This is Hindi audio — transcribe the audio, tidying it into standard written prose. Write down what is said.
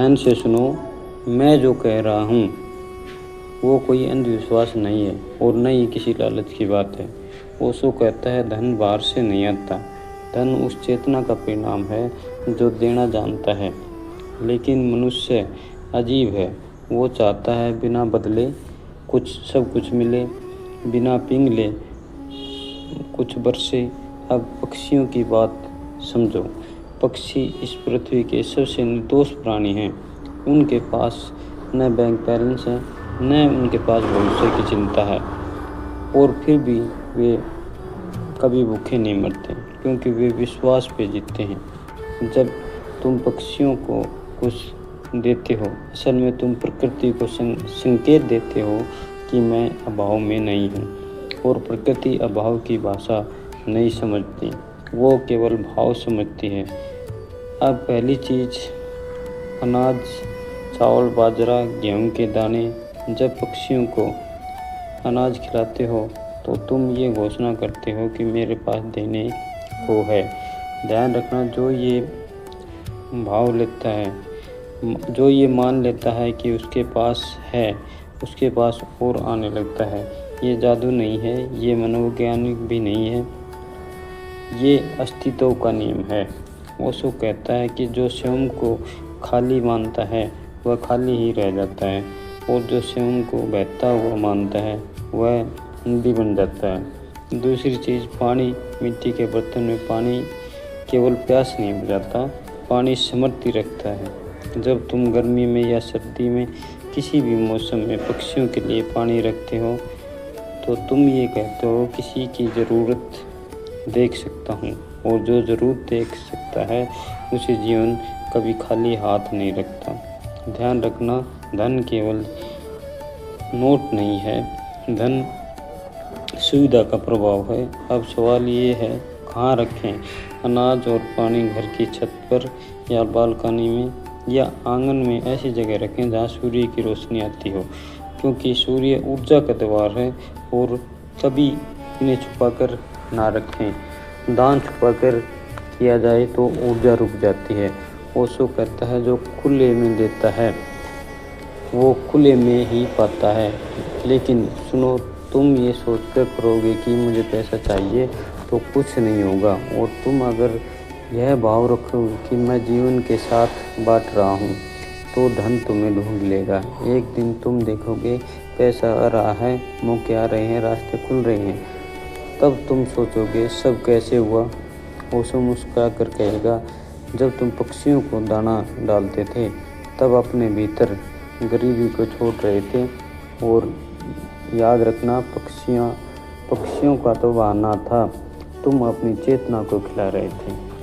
ध्यान से सुनो, मैं जो कह रहा हूँ वो कोई अंधविश्वास नहीं है और न ही किसी लालच की बात है। ओशो कहता है धन बाहर से नहीं आता, धन उस चेतना का परिणाम है जो देना जानता है। लेकिन मनुष्य अजीब है, वो चाहता है बिना बदले सब कुछ मिले, बिना पिघले कुछ बरसे। अब पक्षियों की बात समझो। पक्षी इस पृथ्वी के सबसे निर्दोष प्राणी हैं। उनके पास न बैंक बैलेंस है, न उनके पास भविष्य की चिंता है, और फिर भी वे कभी भूखे नहीं मरते, क्योंकि वे विश्वास पे जीते हैं। जब तुम पक्षियों को कुछ देते हो, असल में तुम प्रकृति को संकेत देते हो कि मैं अभाव में नहीं हूँ। और प्रकृति अभाव की भाषा नहीं समझती, वो केवल भाव समझती है। अब पहली चीज़, अनाज, चावल, बाजरा, गेहूं के दाने। जब पक्षियों को अनाज खिलाते हो तो तुम ये घोषणा करते हो कि मेरे पास देने को है। ध्यान रखना, जो ये भाव लेता है, जो ये मान लेता है कि उसके पास है, उसके पास और आने लगता है। ये जादू नहीं है, ये मनोवैज्ञानिक भी नहीं है, ये अस्तित्व का नियम है। ओशो कहता है कि जो स्वयं को खाली मानता है वह खाली ही रह जाता है, और जो स्वयं को बहता हुआ मानता है वह नदी बन जाता है। दूसरी चीज़, पानी। मिट्टी के बर्तन में पानी केवल प्यास नहीं बुझाता, पानी समृद्धि रखता है। जब तुम गर्मी में या सर्दी में किसी भी मौसम में पक्षियों के लिए पानी रखते हो तो तुम ये कहते हो किसी की ज़रूरत देख सकता हूँ, और जो ज़रूरत देख सकता है उसे जीवन कभी खाली हाथ नहीं रखता। ध्यान रखना, धन केवल नोट नहीं है, धन सुविधा का प्रभाव है। अब सवाल ये है, कहाँ रखें अनाज और पानी? घर की छत पर या बालकनी में या आंगन में? ऐसी जगह रखें जहाँ सूर्य की रोशनी आती हो, क्योंकि सूर्य ऊर्जा का द्वार है। और कभी इन्हें छुपाकर ना रखें। दान छुपाकर किया जाए तो ऊर्जा रुक जाती है। ओशो कहता है जो खुले में देता है वो खुले में ही पाता है। लेकिन सुनो, तुम ये सोचकर करोगे कि मुझे पैसा चाहिए तो कुछ नहीं होगा, और तुम अगर यह भाव रखोगे कि मैं जीवन के साथ बांट रहा हूँ तो धन तुम्हें ढूंढ लेगा। एक दिन तुम देखोगे पैसा आ रहा है, मौके आ रहे हैं, रास्ते खुल रहे हैं। तब तुम सोचोगे सब कैसे हुआ? ओशो मुस्कुरा कर कहेगा, जब तुम पक्षियों को दाना डालते थे तब अपने भीतर गरीबी को छोड़ रहे थे। और याद रखना, पक्षियों का तो बहाना था, तुम अपनी चेतना को खिला रहे थे।